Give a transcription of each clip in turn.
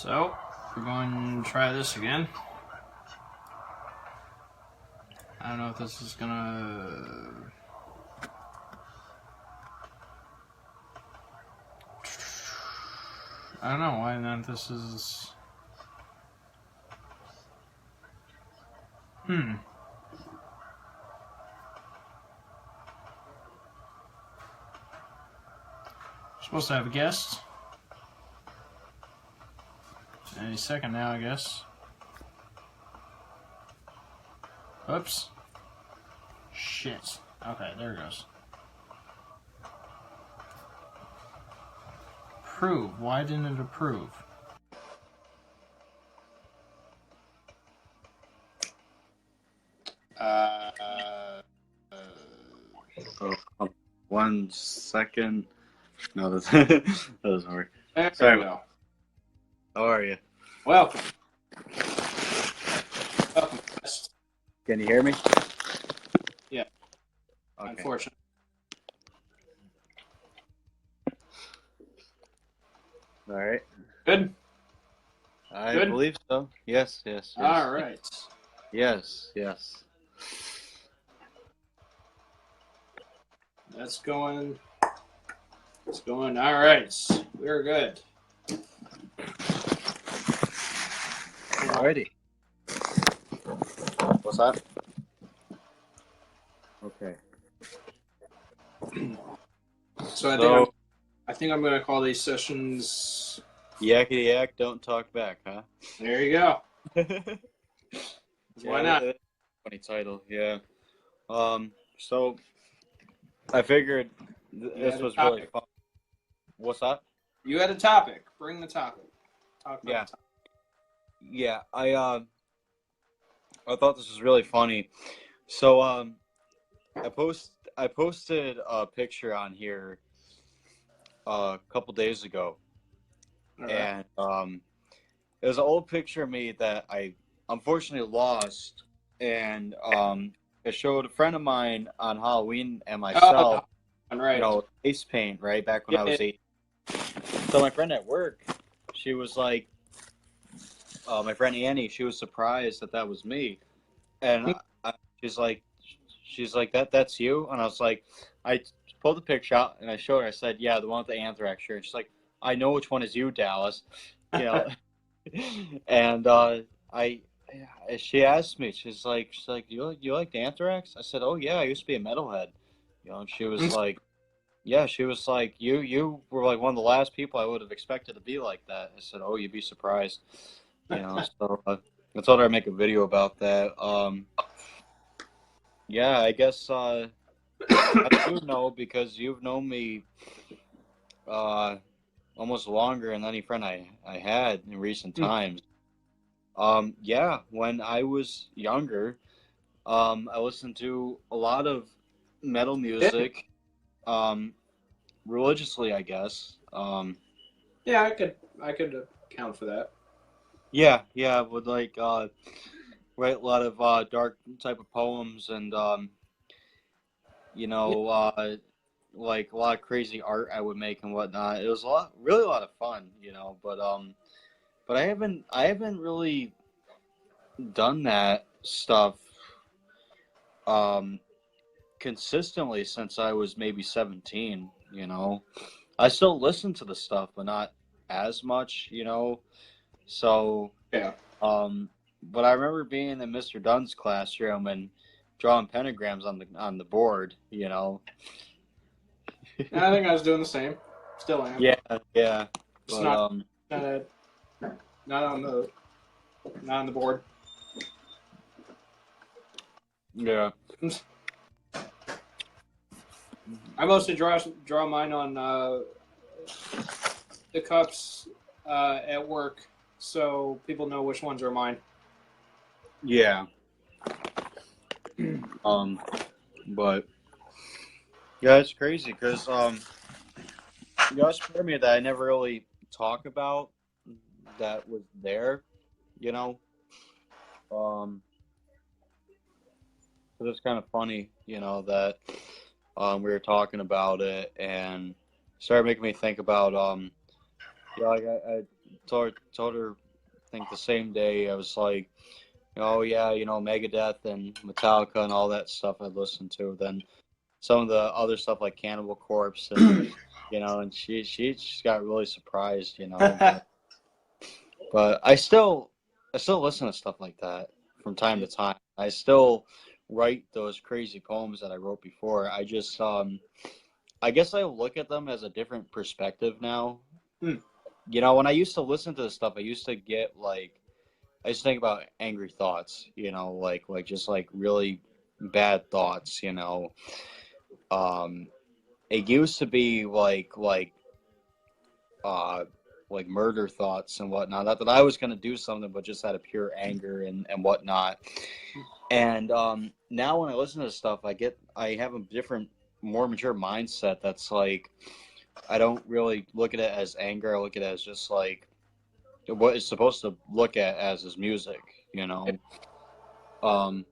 So, we're going to try this again. I don't know if this is gonna... I don't know why not this is... We're supposed to have a guest. Any second now, I guess. Oops. Shit. Okay, there it goes. Approve. Why didn't it approve? Oh, 1 second. No, that doesn't work. There Sorry. we go. How are you? Welcome. Welcome, guest. Can you hear me? Yeah. Okay. Unfortunately. All right. Good? I Good? believe so. Yes. All right. Yes. That's going. It's going. All right. We're good. Alrighty. What's that? Okay. So I think I'm going to call these sessions. Yakety yak, don't talk back, huh? There you go. Why not? Funny title, yeah. So I figured this was really fun. What's that? You had a topic. Bring the topic. Talk about the topic. Yeah, I thought this was really funny. So I posted a picture on here a couple days ago. All right. And it was an old picture of me that I unfortunately lost, and it showed a friend of mine on Halloween and myself, right. face paint, right, back when I was 8. So my friend at work, she was like, my friend Annie, she was surprised that was me, and she's like, that's you, and I was like, I pulled the picture out and I showed her. I said, yeah, the one with the anthrax shirt. She's like, I know which one is you, Dallas, and she asked me, she's like, you like the anthrax? I said, oh yeah, I used to be a metalhead, and she was like, yeah, she was like, you were like one of the last people I would have expected to be like that. I said, oh, you'd be surprised, so I told her I'd make a video about that. Yeah, I guess I do know, because you've known me almost longer than any friend I had in recent times. Yeah, when I was younger, I listened to a lot of metal music, religiously, I guess. Yeah, I could account for that. Yeah, would like write a lot of dark type of poems, and like a lot of crazy art I would make and whatnot. It was really a lot of fun, but I haven't really done that stuff consistently since I was maybe 17. I still listen to the stuff, but not as much. So Yeah. but I remember being in Mr. Dunn's classroom and drawing pentagrams on the board. I think I was doing the same. Still am. Yeah. It's But not on the board. yeah. I mostly draw mine on the cups at work, so people know which ones are mine. Yeah. But yeah, it's crazy because it's part of me that I never really talk about that was there, So it's kind of funny, that we were talking about it, and started making me think about like told her, I think the same day. I was like, oh yeah, Megadeth and Metallica and all that stuff I listened to. Then some of the other stuff like Cannibal Corpse and and she just got really surprised, but I still listen to stuff like that from time to time. I still write those crazy poems that I wrote before. I guess I look at them as a different perspective now. Hmm. When I used to listen to this stuff, I used to get like I just think about angry thoughts, like just like really bad thoughts, Um, it used to be uh like murder thoughts and whatnot. Not that I was gonna do something, but just out of pure anger and whatnot. And now when I listen to stuff, I have a different, more mature mindset. That's like I don't really look at it as anger. I look at it as just like what it's supposed to look at as is music, Um,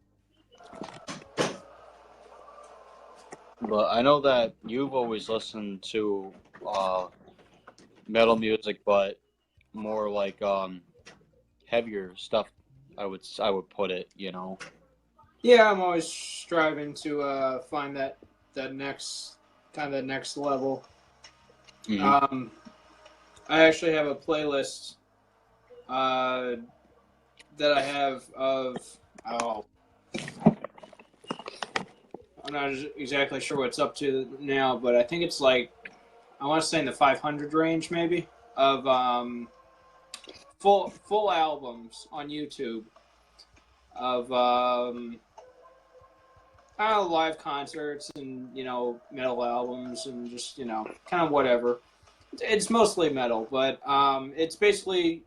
but I know that you've always listened to uh, metal music, but more like heavier stuff. I would put it. Yeah, I'm always striving to find that next level. Hmm. Um, I actually have a playlist uh, that I have of I'm not exactly sure what's up to now, but I think it's like I want to say in the 500 range maybe of full albums on YouTube of live concerts and metal albums and just kind of whatever. It's mostly metal, but it's basically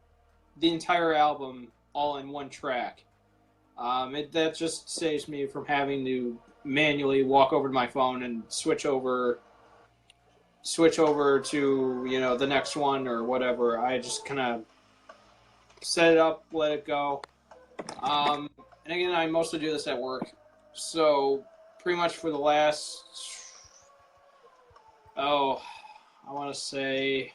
the entire album all in one track. That just saves me from having to manually walk over to my phone and switch over to the next one or whatever. I just kind of set it up, let it go. And again, I mostly do this at work, so pretty much for the last I want to say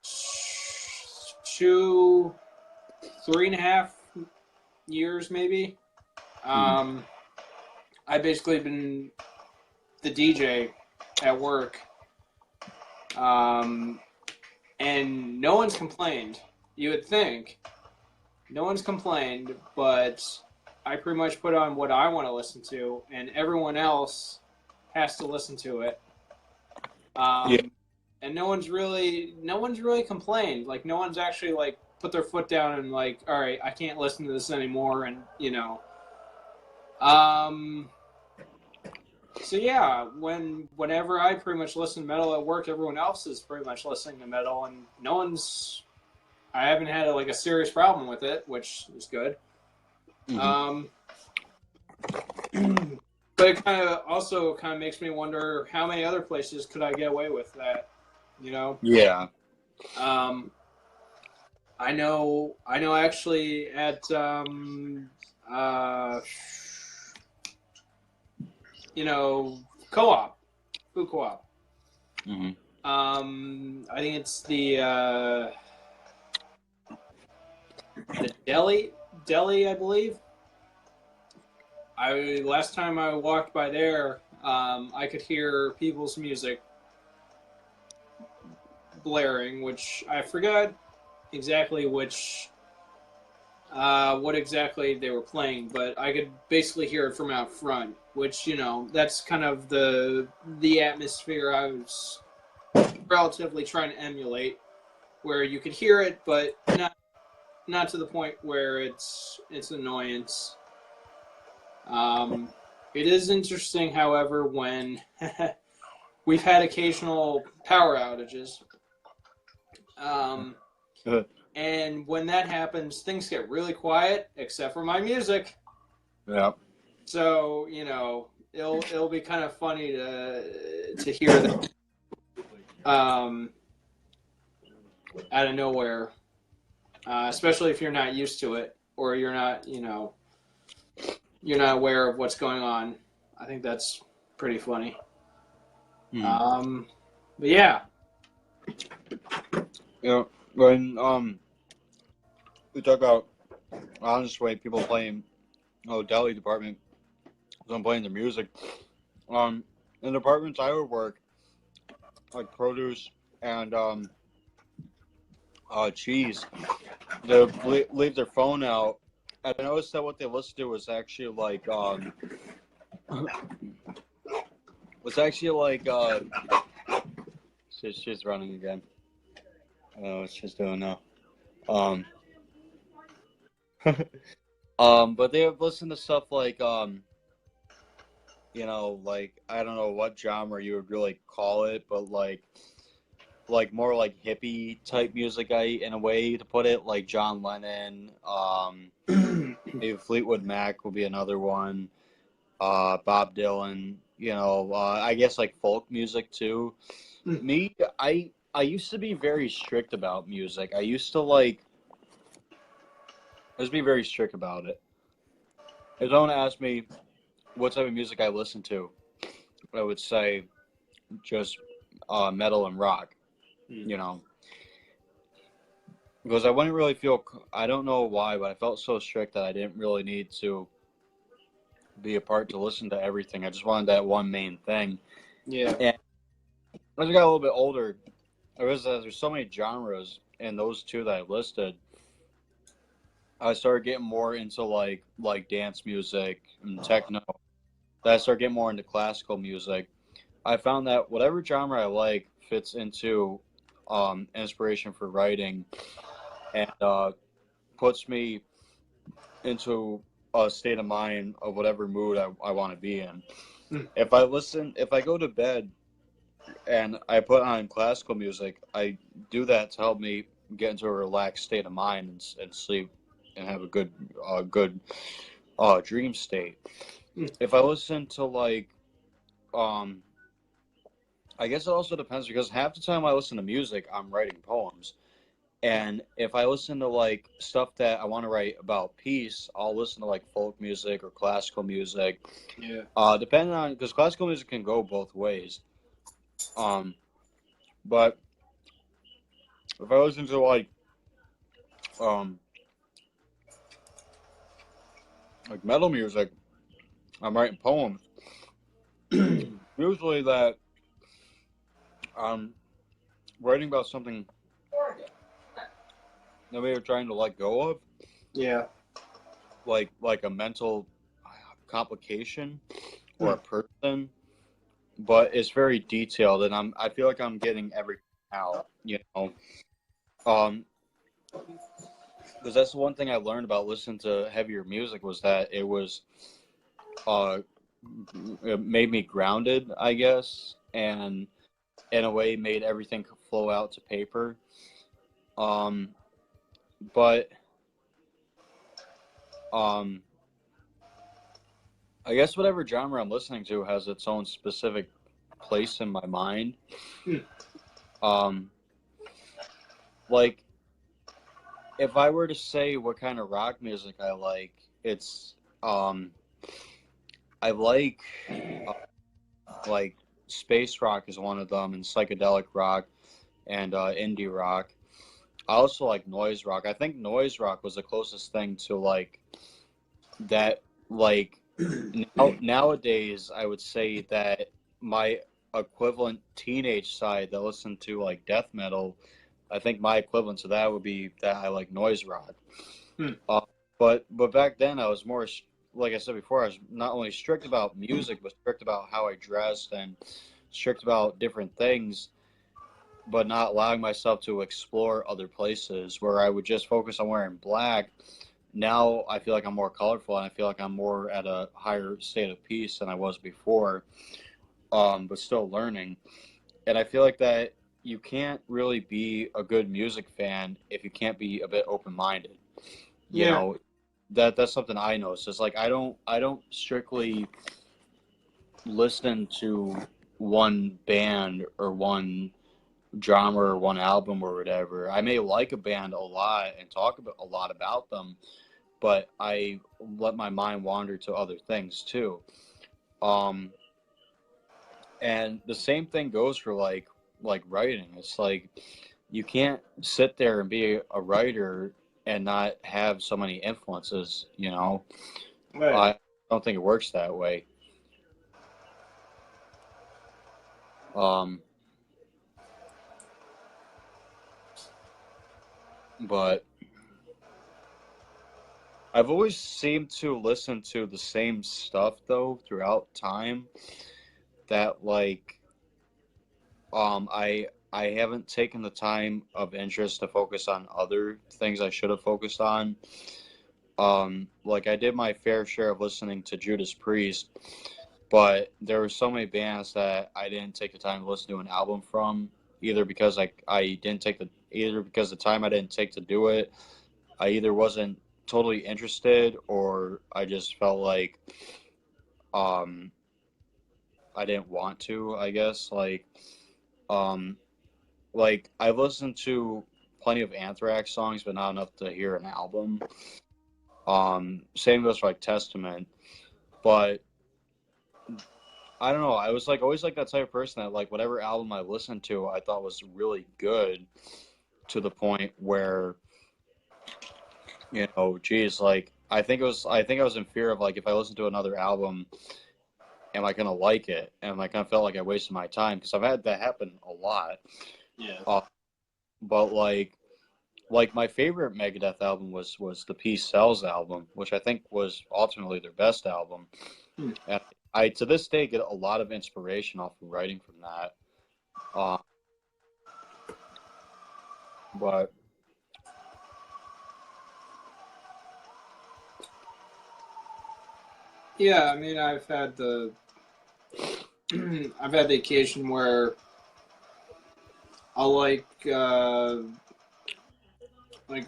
3.5 years maybe. I've basically been the DJ at work, and no one's complained. You would think no one's complained, but I pretty much put on what I want to listen to, and everyone else has to listen to it. Yeah. And no one's really complained. Like no one's actually like put their foot down and like, all right, I can't listen to this anymore, and So yeah, whenever I pretty much listen to metal at work, everyone else is pretty much listening to metal, and I haven't had like a serious problem with it, which is good. Mm-hmm. But it also makes me wonder how many other places could I get away with that, Yeah. I know actually at co-op, food co-op. Mm-hmm. I think it's the deli, I believe. Last time I walked by there, I could hear people's music blaring, which I forgot exactly what exactly they were playing, but I could basically hear it from out front, which that's kind of the atmosphere I was relatively trying to emulate, where you could hear it, but not to the point where it's annoyance. It is interesting, however, when we've had occasional power outages. And when that happens, things get really quiet, except for my music. Yeah. So it'll be kind of funny to hear that out of nowhere, especially if you're not used to it or you're not aware of what's going on. I think that's pretty funny. Mm-hmm. But yeah. You know, when we talk about honest way people playing deli department, so I'm playing the music. In the departments I would work, like produce and cheese, they leave their phone out. And I noticed that what they listened to was actually like was actually like she's running again. I don't know what she's doing now. Um but they would listen to stuff like like I don't know what genre you would really call it, but like more like hippie type music, in a way to put it, like John Lennon, maybe Fleetwood Mac would be another one, Bob Dylan, I guess like folk music too. Me, I used to be very strict about music. I used to be very strict about it. If someone asked me what type of music I listen to, I would say just metal and rock, you know, because I wouldn't really feel. I don't know why, but I felt so strict that I didn't really need to be a part to listen to everything. I just wanted that one main thing. Yeah. And as I got a little bit older, there's so many genres, and those two that I listed, I started getting more into like dance music and techno. Then I started getting more into classical music. I found that whatever genre I like fits into inspiration for writing, and puts me into a state of mind of whatever mood I want to be in. If I go to bed and I put on classical music, I do that to help me get into a relaxed state of mind and sleep and have a good dream state. If I listen to um, I guess it also depends, because half the time I listen to music, I'm writing poems. And if I listen to like stuff that I want to write about peace, I'll listen to like folk music or classical music. Yeah. Depending on, because classical music can go both ways. Um, but if I listen to um like metal music, I'm writing poems. Usually that I'm writing about something that we are trying to let go of, Yeah. like a mental complication or a person, but it's very detailed, and I feel like I'm getting everything out, because that's the one thing I learned about listening to heavier music, was that uh it made me grounded, I guess, and in a way made everything flow out to paper. Um, but um, I guess whatever genre I'm listening to has its own specific place in my mind. Um, like if I were to say what kind of rock music I like, it's I like space rock is one of them, and psychedelic rock, and indie rock. I also like noise rock. I think noise rock was the closest thing to like that. Like nowadays, I would say that my equivalent teenage side that listened to like death metal, I think my equivalent to that would be that I like noise rock. Uh, but back then I was more, like I said before, I was not only strict about music, but strict about how I dressed and strict about different things, but not allowing myself to explore other places where I would just focus on wearing black. Now I feel like I'm more colorful, and I feel like I'm more at a higher state of peace than I was before, but still learning. And I feel like that you can't really be a good music fan if you can't be a bit open minded. You Yeah. know, that's something I noticed. It's like I don't strictly listen to one band or one genre or one album or whatever. I may like a band a lot and talk about a lot about them, but I let my mind wander to other things too. Um, and the same thing goes for like writing. It's like you can't sit there and be a writer and not have so many influences. You know, Right. I don't think it works that way. But I've always seemed to listen to the same stuff though throughout time. That like I haven't taken the time of interest to focus on other things I should have focused on. Like I did my fair share of listening to Judas Priest, but there were so many bands that I didn't take the time to listen to an album from, either because I didn't take the either because the time I didn't take to do it, I either wasn't totally interested or I just felt um I didn't want to, I guess. Um like I've listened to plenty of Anthrax songs but not enough to hear an album. Same goes for like Testament, but I don't know. I was like always like that type of person that like whatever album I listened to, I thought was really good to the point where geez, like I think I was in fear of like if I listen to another album, am I gonna like it? And I kind of felt like I wasted my time because I've had that happen a lot. Yeah. But like my favorite Megadeth album was the Peace Sells album, which I think was ultimately their best album. And I to this day get a lot of inspiration off of writing from that. Uh, but Yeah, I mean, I've had the occasion where I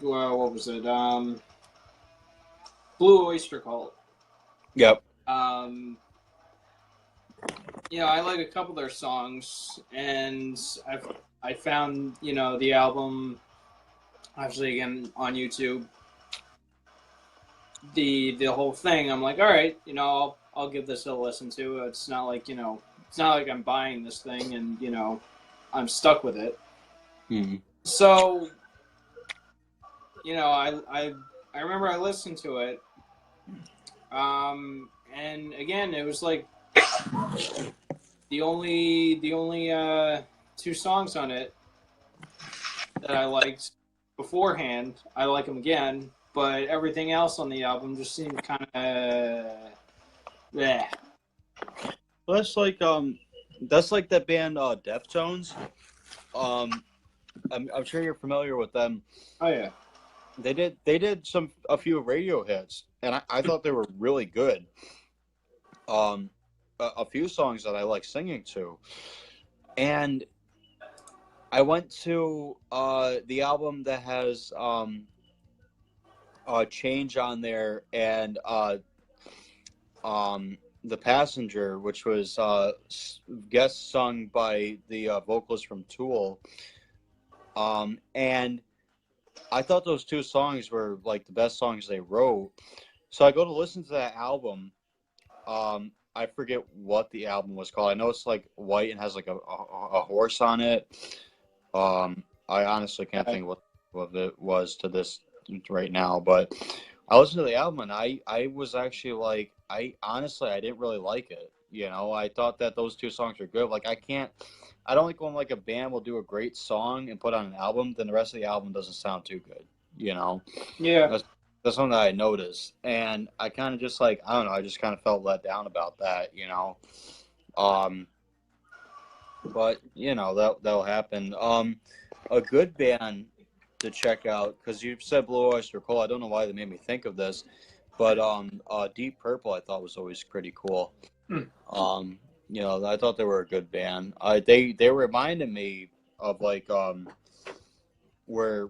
what was it? Blue Oyster Cult. yep, Um, I like a couple of their songs, and I found the album actually again on YouTube. The whole thing, I'm like, all right, I'll give this a listen to. It's not like it's not like I'm buying this thing and I'm stuck with it. mm-hmm. So I remember I listened to it, and again it was like the only two songs on it that I liked beforehand. I like them again, but everything else on the album just seemed kind of yeah. Well, that's like that band Deftones. Um, I'm sure you're familiar with them. Oh yeah. They did a few radio hits, and I thought they were really good. Um, a few songs that I like singing to, and I went to the album that has Change on there and The Passenger, which was guest sung by the vocalist from Tool. And I thought those two songs were like the best songs they wrote. So I go to listen to that album. I forget what the album was called. I know it's like white and has like a horse on it. I honestly can't think what it was to this right now, but I listened to the album and I was actually like, I didn't really like it. I thought that those two songs were good. Like I don't like when like a band will do a great song and put on an album, then the rest of the album doesn't sound too good. Yeah. That's something that I noticed, and I kind of just like I don't know. I just kind of felt let down about that. Um, but that'll happen. A good band to check out because you said Blue Oyster Cult. I don't know why they made me think of this, but Deep Purple I thought was always pretty cool. Um, I thought they were a good band. They reminded me of like where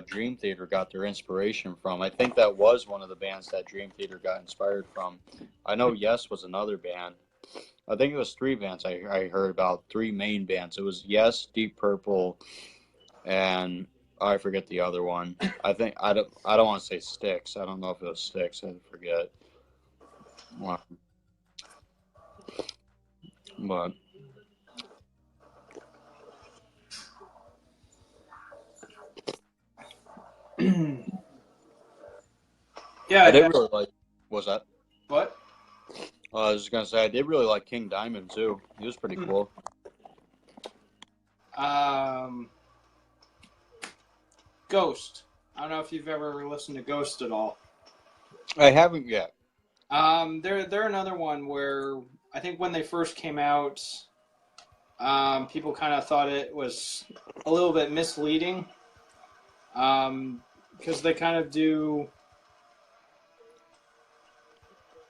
Dream Theater got their inspiration from. I think that was one of the bands that Dream Theater got inspired from. I know Yes was another band. I think it was three bands I heard about, three main bands. It was Yes, Deep Purple, and I forget the other one. I don't want to say Styx. I don't know if it was Styx. I forget. But Yeah, I did really like. What's that? what? I was just gonna say I did really like King Diamond too. He was pretty cool. Ghost. I don't know if you've ever listened to Ghost at all. I haven't yet. They're another one where I think when they first came out, people kind of thought it was a little bit misleading, because they kind of do.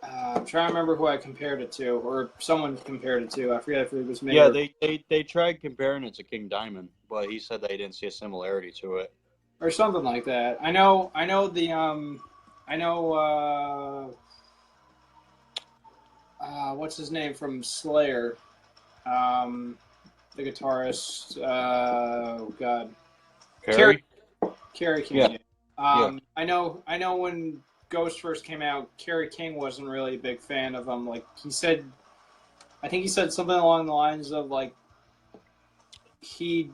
I'm trying to remember who I compared it to, or someone compared it to. I forget if it was me. Yeah, or, they tried comparing it to King Diamond, but he said they didn't see a similarity to it. or something like that. I know the I know what's his name from Slayer, the guitarist. Oh God, Perry? Kerry King. Yeah. Yeah. I know when Ghost first came out, Kerry King wasn't really a big fan of him. Like he said, I think he said something along the lines of like I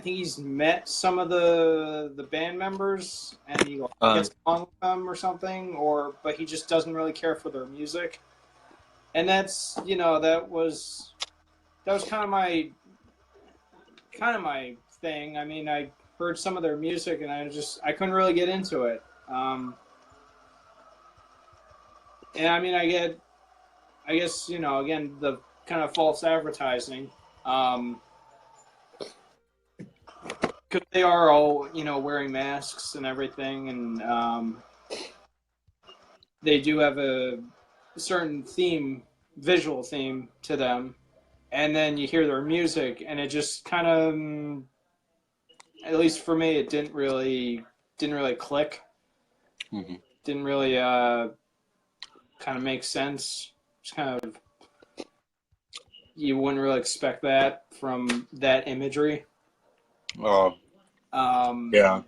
think he's met some of the band members and he gets along with them or something, but he just doesn't really care for their music. And that's that was kind of my thing. I mean, I heard some of their music and I couldn't really get into it. And I mean, I guess again the kind of false advertising. Because they are all, wearing masks and everything, and they do have a certain visual theme to them, and then you hear their music, and it just kind of, at least for me, it didn't really click. Mm-hmm. Didn't really kind of make sense. Just kind of, you wouldn't really expect that from that imagery. Oh. Yeah.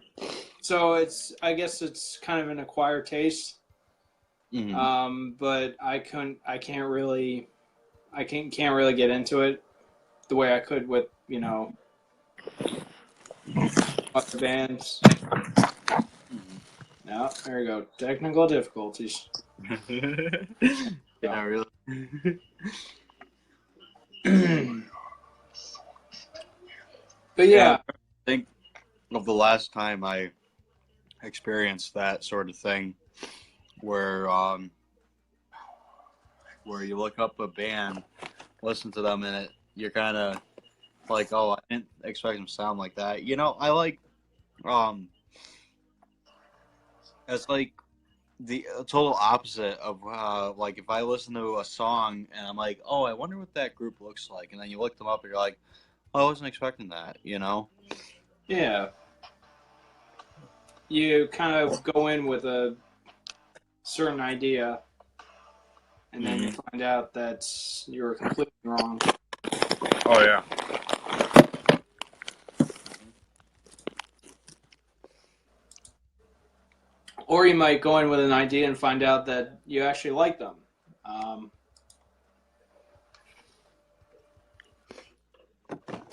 So I guess it's kind of an acquired taste. Mm-hmm. But I can't really get into it the way I could with, other bands. No, there you go. Technical difficulties. Yeah, really. But yeah. I think of the last time I experienced that sort of thing where you look up a band, listen to them, and you're kind of like, oh, I didn't expect them to sound like that. I like it's like the total opposite of like if I listen to a song and I'm like, oh, I wonder what that group looks like, and then you look them up and you're like, oh, I wasn't expecting that, Yeah. You kind of go in with a certain idea, and then you find out that you're completely wrong. Oh, yeah. Or you might go in with an idea and find out that you actually like them. I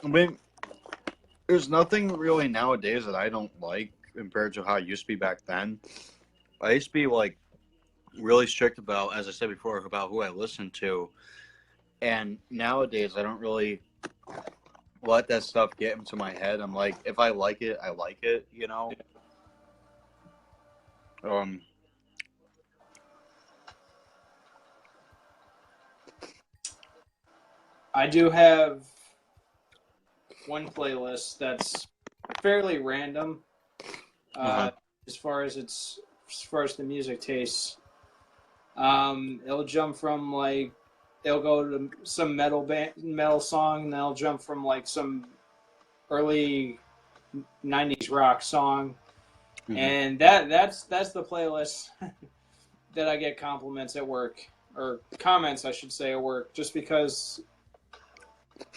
mean, there's nothing really nowadays that I don't like compared to how it used to be back then. I used to be like really strict about, as I said before, about who I listened to. And nowadays I don't really let that stuff get into my head. I'm like, if I like it, I like it, I do have one playlist that's fairly random, as far as the music tastes. It'll jump from like it'll go to some metal song, and then it'll jump from like some early '90s rock song, and that's the playlist that I get compliments at work, or comments I should say at work, just because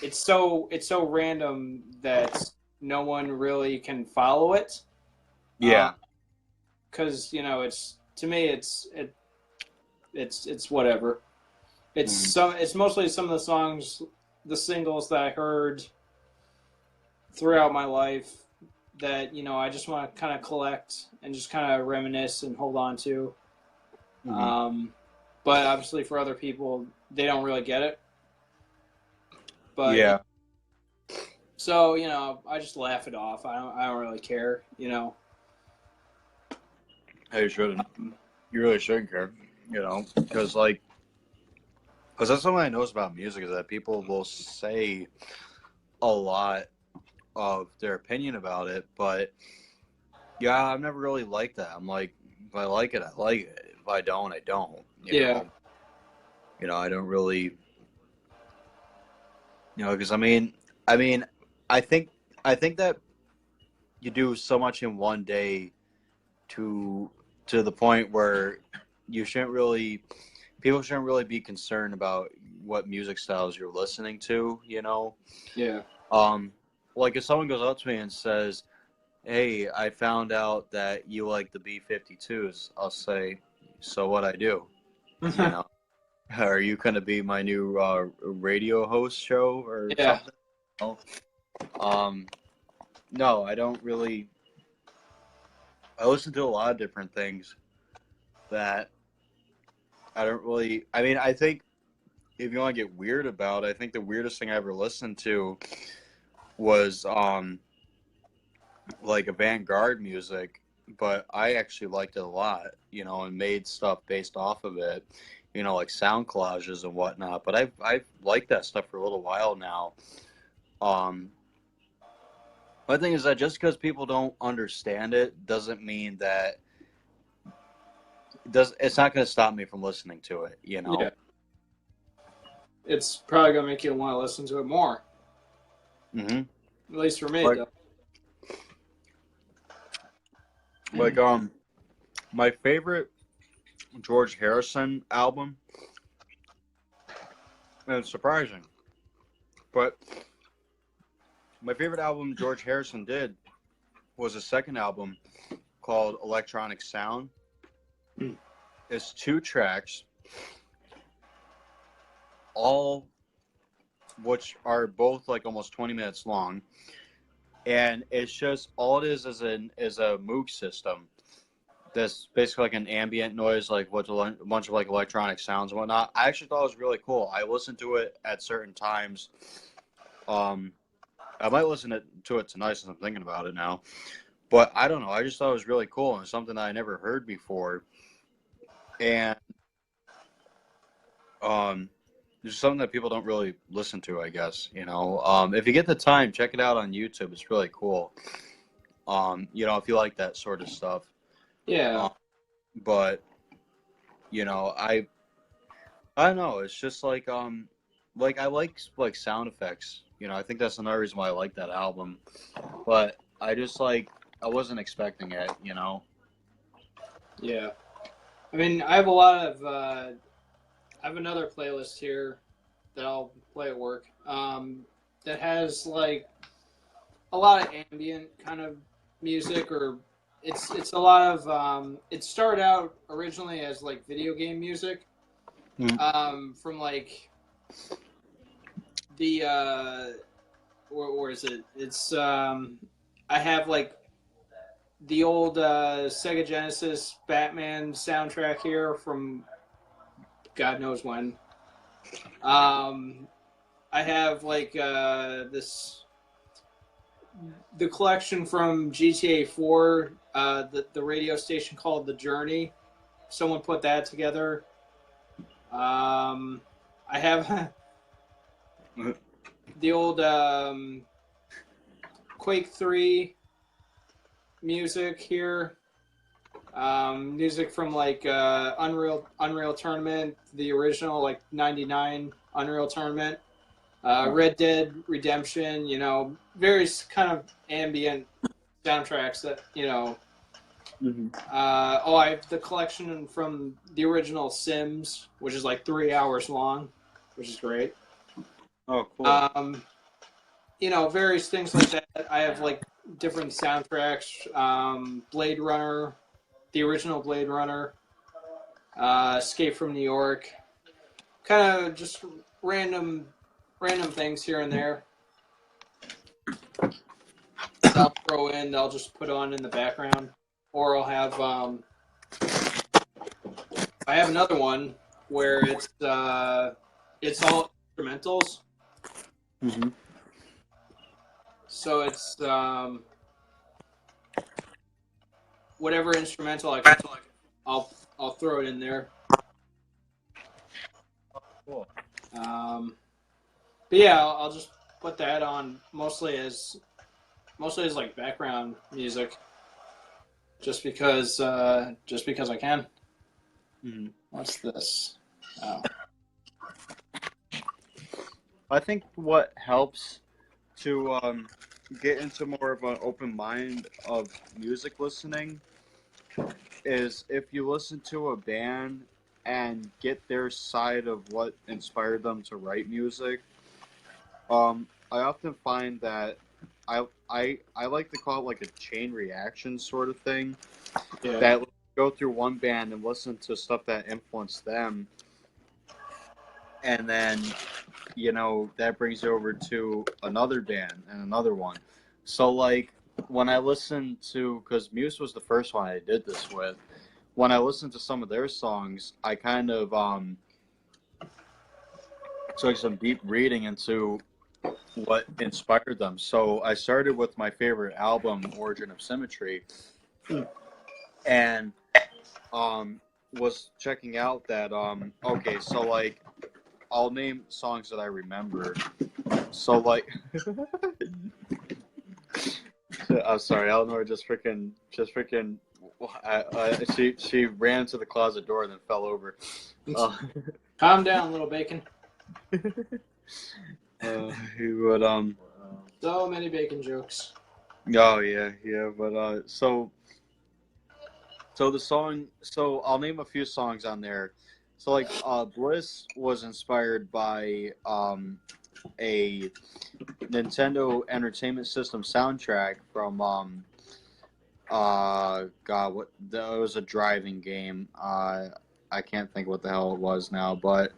it's so random that no one really can follow it. Yeah. Because it's, to me, it's whatever. It's mostly some of the songs, the singles that I heard throughout my life that I just want to kind of collect and just kind of reminisce and hold on to. But obviously for other people, they don't really get it. But yeah. So I just laugh it off. I don't really care. Hey, you shouldn't. You really shouldn't care. Because that's something I notice about music is that people will say a lot of their opinion about it, but yeah, I've never really liked that. I'm like, if I like it, I like it. If I don't, I don't. Yeah. I don't really, because I mean, I think that you do so much in one day to the point where people shouldn't really be concerned about what music styles you're listening to. Yeah. Like if someone goes up to me and says, "Hey, I found out that you like the B-52s," I'll say, "So what I do?" You know, are you going to be my new radio host show or Yeah. something? No, I don't really. I listen to a lot of different things that I don't really. I mean, I think if you want to get weird about it, I think the weirdest thing I ever listened to was like avant-garde music, but I actually liked it a lot, and made stuff based off of it, like sound collages and whatnot. But I've liked that stuff for a little while now. My thing is that just because people don't understand it doesn't mean that it's not going to stop me from listening to it. Yeah. It's probably gonna make you want to listen to it more. Mm-hmm. At least for me, though. Like my favorite George Harrison album, and it's surprising, but my favorite album George Harrison did was a second album called Electronic Sound. It's 2 tracks, all which are both like almost 20 minutes long, and it's just all it is a Moog system that's basically like an ambient noise, like with a bunch of like electronic sounds and whatnot. I actually thought it was really cool. I listened to it at certain times. I might listen to it tonight since I'm thinking about it now. But I don't know. I just thought it was really cool and something that I never heard before. And it's something that people don't really listen to, I guess. If you get the time, check it out on YouTube. It's really cool. If you like that sort of stuff. Yeah. But I don't know. It's just like I like sound effects. I think that's another reason why I like that album. But I just I wasn't expecting it. Yeah. I mean, I have a lot of. I have another playlist here that I'll play at work. That has like a lot of ambient kind of music, or it's a lot of. It started out originally as like video game music. From like the where is it? It's I have like the old Sega Genesis Batman soundtrack here from God knows when. I have like the collection from GTA 4, the radio station called The Journey. Someone put that together. I have the old Quake 3 music here. Music from like Unreal Tournament, the original like '99 Unreal Tournament, Red Dead Redemption. Various kind of ambient soundtracks that I have the collection from the original Sims, which is like 3 hours long, which is great. Oh, cool. Various things like that. I have like different soundtracks. Blade Runner, the original Blade Runner, Escape from New York. Kind of just random things here and there. I'll throw in. I'll just put on in the background, or I'll have. I have another one where it's all instrumentals. Mm-hmm. So it's whatever instrumental I can, I'll throw it in there. Cool. But yeah, I'll just put that on mostly as like background music, just because I can. Mm-hmm. What's this? Oh, I think what helps to get into more of an open mind of music listening is if you listen to a band and get their side of what inspired them to write music. I often find that I like to call it like a chain reaction sort of thing. yeah. That go through one band and listen to stuff that influenced them, and then that brings you over to another band and another one. So like when I listened to, because Muse was the first one I did this with, when I listened to some of their songs, I kind of took some deep reading into what inspired them. So I started with my favorite album, Origin of Symmetry, and was checking out that okay, so like I'll name songs that I remember. So like I'm sorry, Eleanor just freaking she ran to the closet door and then fell over. Calm down, little bacon. He would So many bacon jokes. oh yeah, but so the song, so I'll name a few songs on there. So like Bliss was inspired by a Nintendo Entertainment System soundtrack from God, what that was a driving game. I can't think what the hell it was now, but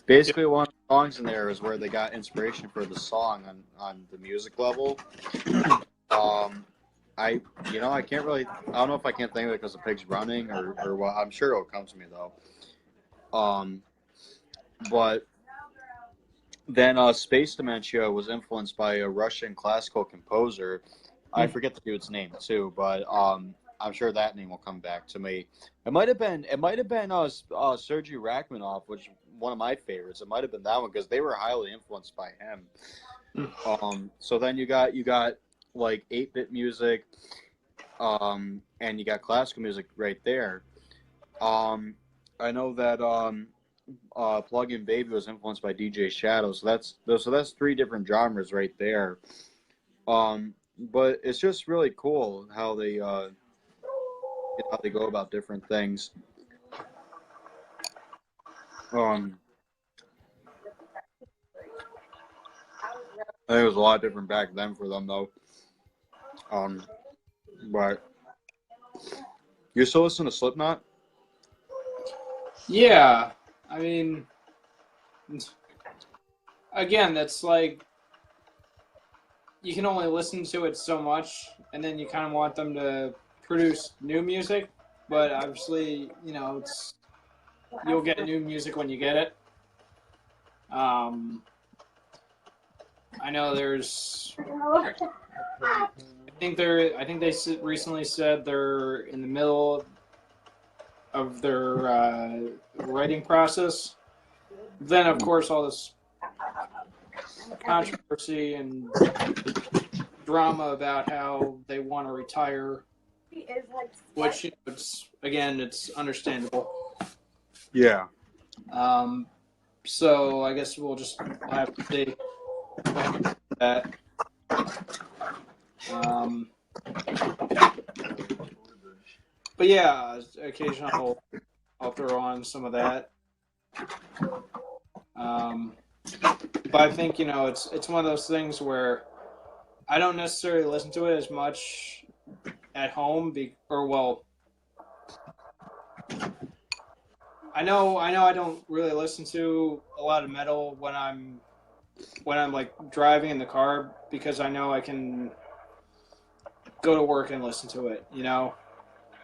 basically one of the songs in there is where they got inspiration for the song on the music level. I can't really, I don't know if I can't think of it because the pig's running or what. I'm sure it'll come to me though. But then Space Dementia was influenced by a Russian classical composer. I forget the dude's name too, but I'm sure that name will come back to me. It might have been Sergei Rachmaninoff, which is one of my favorites. It might have been that one because they were highly influenced by him. So then you got like 8-bit music, and you got classical music right there. I know that Plug-in Baby was influenced by DJ Shadow, so that's 3 different genres right there. But it's just really cool how they go about different things. I think it was a lot different back then for them though. But you still listen to Slipknot? Yeah, I mean, again, that's like you can only listen to it so much, and then you kind of want them to produce new music. But obviously, you'll get new music when you get it. I know there's. I think they recently said they're in the middle of their writing process. Then, of course, all this controversy and drama about how they want to retire, which it's understandable. Yeah. So I guess we'll have to see that. But yeah, occasionally I'll throw on some of that. But I think it's one of those things where I don't necessarily listen to it as much at home, I know I don't really listen to a lot of metal when I'm like driving in the car because I know I can go to work and listen to it. You know,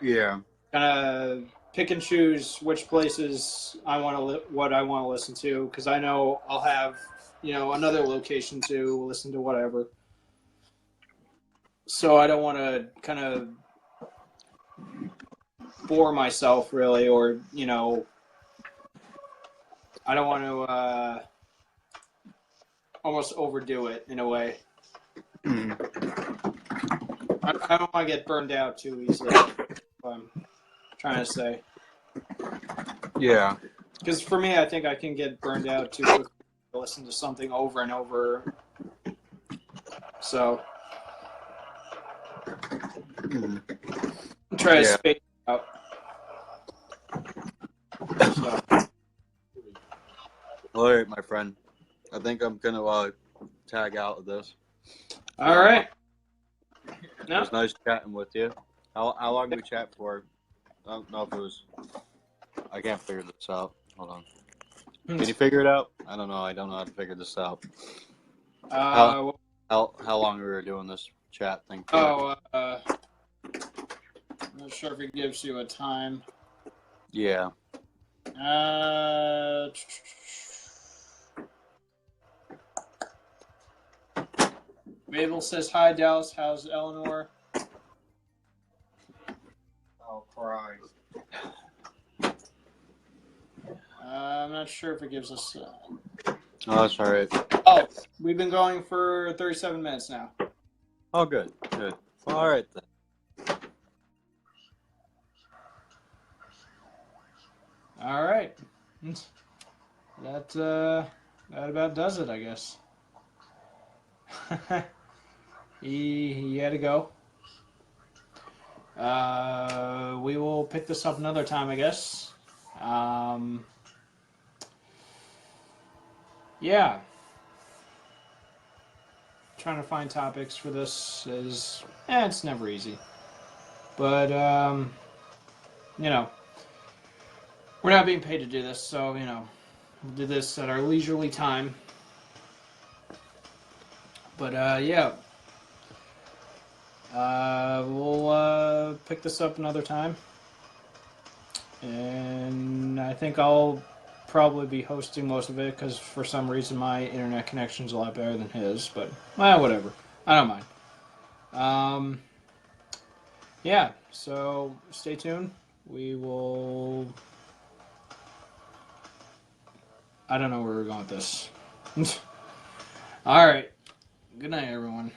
Yeah. kind of pick and choose which places I want to what I want to listen to, because I know I'll have, you know, another location to listen to whatever. So I don't want to kind of bore myself really, or you know, I don't want to almost overdo it in a way. I don't want to get burned out too easily. I'm trying to say. Yeah. Because for me, I think I can get burned out too quickly to listen to something over and over. So try to space it out. So. All right, my friend. I think I'm gonna tag out of this. All right. It was nice chatting with you. How long did we chat for? I don't know if it was. I can't figure this out. Hold on. Can you figure it out? I don't know. I don't know how to figure this out. How long we were doing this chat thing for? I'm not sure if it gives you a time. Yeah. Mabel says, hi, Dallas. How's Eleanor? Oh, Christ. I'm not sure if it gives us... Oh, that's all right. Oh, we've been going for 37 minutes now. Oh, good. Good. All right, then. All right. That about does it, I guess. he had to go. We will pick this up another time, I guess. Yeah. Trying to find topics for this is, it's never easy. But, you know, we're not being paid to do this, so, you know, we'll do this at our leisurely time. But, yeah. We'll pick this up another time. And I think I'll probably be hosting most of it because for some reason my internet connection's a lot better than his. But, whatever. I don't mind. Yeah, so stay tuned. We will... I don't know where we're going with this. All right. Good night, everyone.